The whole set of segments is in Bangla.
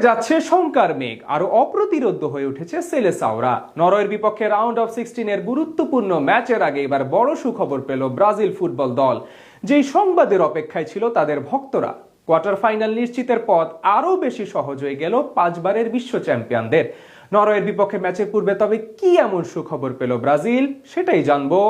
যাচ্ছে শঙ্কার মেঘ, আরো অপ্রতিরোধ্য হয়ে উঠেছে সেলেসাওরা। নরওয়ের বিপক্ষে রাউন্ড অফ 16-এর গুরুত্বপূর্ণ ম্যাচের আগে এবার বড় সুখবর পেল ব্রাজিল ফুটবল দল। যেই সংবাদের অপেক্ষায় ছিল তাদের ভক্তরা, কোয়ার্টার ফাইনাল নিশ্চিতের পথ আরো বেশি সহজ হয়ে গেল পাঁচবারের বিশ্ব চ্যাম্পিয়নদের। নরওয়ের বিপক্ষে ম্যাচের পূর্বে তবে কি এমন সুখবর পেল ব্রাজিল, সেটাই জানবো।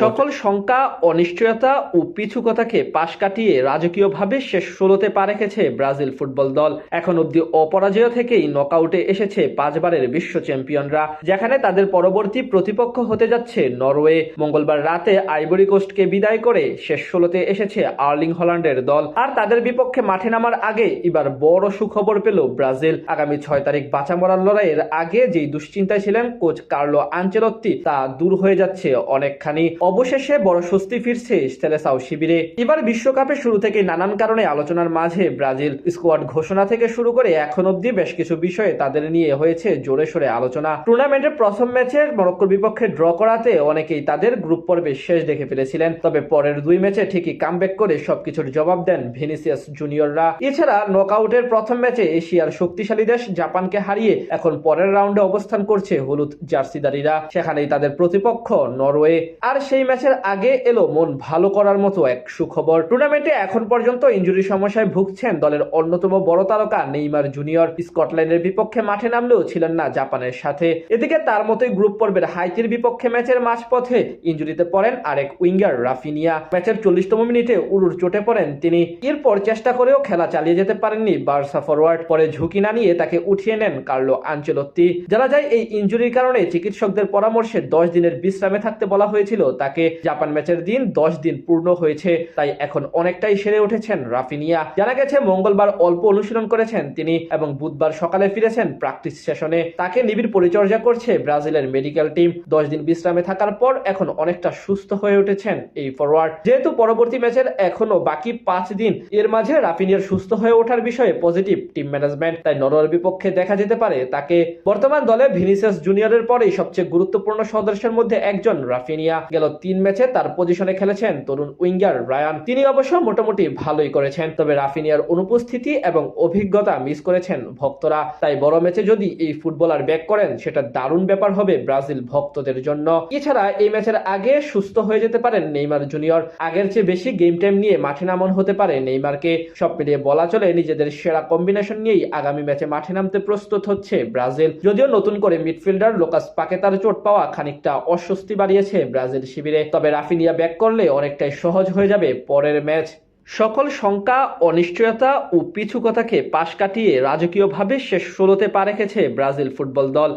সকল শঙ্কা, অনিশ্চয়তা ও পিছুকতাকে পাশ কাটিয়ে রাজকীয়ভাবে শেষ 16তে পা রেখেছে ব্রাজিল ফুটবল দল। এখন অব্দি অপরাজয় থেকেই নকআউটে এসেছে পাঁচবারের বিশ্ব চ্যাম্পিয়নরা, যেখানে তাদের পরবর্তী প্রতিপক্ষ হতে যাচ্ছে নরওয়ে। মঙ্গলবার রাতে আইভরি কোস্টকে বিদায় করে শেষ 16তে এসেছে আর্লিং হল্যান্ডের দল। আর তাদের বিপক্ষে মাঠে নামার আগে এবার বড় সুখবর পেল ব্রাজিল। আগামী 6 তারিখ বাঁচা মরার লড়াইয়ের আগে যেই দুশ্চিন্তায় ছিলেন কোচ কার্লো আনচেলত্তি, তা দূর হয়ে যাচ্ছে অনেকখানি। অবশেষে বড় স্বস্তি ফিরছে সেলেসাও শিবিরে। এবার বিশ্বকাপের শুরু থেকে নানান কারণে আলোচনার মাঝে ব্রাজিল স্কোয়াড ঘোষণা থেকে শুরু করে এখন অব্দি বেশ কিছু বিষয়ে তাদের নিয়ে হয়েছে জোরে সোরে আলোচনা। টুর্নামেন্টের প্রথম ম্যাচে মরক্কোর বিপক্ষে ড্র করাতে অনেকেই তাদের গ্রুপ পর্বে শেষ দেখে ফেলেছিলেন, তবে পরের দুই ম্যাচে ঠিকই কামব্যাক করে সবকিছুর জবাব দেন ভিনিসিয়াস জুনিয়ররা। এছাড়া নকআউটের প্রথম ম্যাচে এশিয়ার শক্তিশালী দেশ জাপানকে হারিয়ে এখন পরের রাউন্ডে অবস্থান করছে হলুদ জার্সিদারিরা, সেখানেই তাদের প্রতিপক্ষ নরওয়ে। আর সেই ম্যাচের আগে এলো মন ভালো করার মতো এক সুখবর। টুর্নামেন্টে এখন পর্যন্ত ইনজুরি সমস্যায় ভুগছেন দলের অন্যতম বড় তারকা নেইমার জুনিয়র। স্কটল্যান্ডের বিপক্ষে মাঠে নামলেও ছিলেন না জাপানের সাথে। এদিকে তার মতোই গ্রুপ পর্বের হাইতির বিপক্ষে ম্যাচের মাঝপথে ইনজুরিতে পড়েন আরেক উইঙ্গার রাফিনিয়া। ম্যাচের 40তম মিনিটে উরুর চোটে পড়েন তিনি। এরপর চেষ্টা করেও খেলা চালিয়ে যেতে পারেননি বার্সা ফরওয়ার্ড। পরে ঝুঁকি না নিয়ে তাকে উঠিয়ে নেন কার্লো আনচেলত্তি। জানা যায় এই ইনজুরির কারণে চিকিৎসকদের পরামর্শে 10 দিনের বিশ্রামে থাকতে বলা হয়েছিল তাকে। জাপান ম্যাচের দিন 10 দিন পূর্ণ হয়েছে, তাই এখন অনেকটাই সেরে উঠেছেন রাফিনিয়া। জানা গেছে মঙ্গলবার অল্প অনুশীলন করেছেন তিনি এবং বুধবার সকালে ফিরেছেন প্র্যাকটিস সেশনে। তাকে নিবিড় পরিচর্যা করছে ব্রাজিলের মেডিকেল টিম। 10 দিন বিশ্রামে থাকার পর এখন অনেকটা সুস্থ হয়ে উঠেছেন এই ফরওয়ার্ড। যেহেতু পরবর্তী ম্যাচের এখনো বাকি 5 দিন, এর মাঝে রাফিনিয়ার সুস্থ হয়ে ওঠার বিষয়ে পজিটিভ টিম ম্যানেজমেন্ট, তাই নরওয়ের বিপক্ষে দেখা যেতে পারে তাকে। বর্তমান দলে ভিনিসিয়াস জুনিয়রের পরেই সবচেয়ে গুরুত্বপূর্ণ সদস্যের মধ্যে একজন রাফিনিয়া। গেল 3 ম্যাচে তার পজিশনে খেলেছেন তরুণ উইঙ্গার রায়ান। তিনি অবশ্য মোটামুটি ভালোই করেছেন, তবে রাফিনিয়ার অনুপস্থিতি এবং অভিজ্ঞতা মিস করেছেন ভক্তরা। তাই বড় ম্যাচে যদি এই ফুটবলার ব্যাক করেন, সেটা দারুণ ব্যাপার হবে ব্রাজিল ভক্তদের জন্য। এছাড়া এই ম্যাচের আগে সুস্থ হয়ে যেতে পারেন নেইমার জুনিয়র। আগের চেয়ে বেশি গেম টাইম নিয়ে মাঠে নামানো হতে পারে নেইমারকে। সব মিলিয়ে বলা চলে নিজেদের সেরা কম্বিনেশন নিয়েই আগামী ম্যাচে মাঠে নামতে প্রস্তুত হচ্ছে ব্রাজিল। যদিও নতুন করে মিডফিল্ডার লোকাস পাকেতার চোট পাওয়া খানিকটা অস্বস্তি বাড়িয়েছে ব্রাজিল শিবিরে, তবে রাফিনিয়া ব্যাক করলে অনেকটাই সহজ হয়ে যাবে পরের ম্যাচ। সকল শঙ্কা, অনিশ্চয়তা ও পিছুকতাকে পাশ কাটিয়ে রাজকীয়ভাবে শেষ 16তে পা রেখেছে ব্রাজিল ফুটবল দল।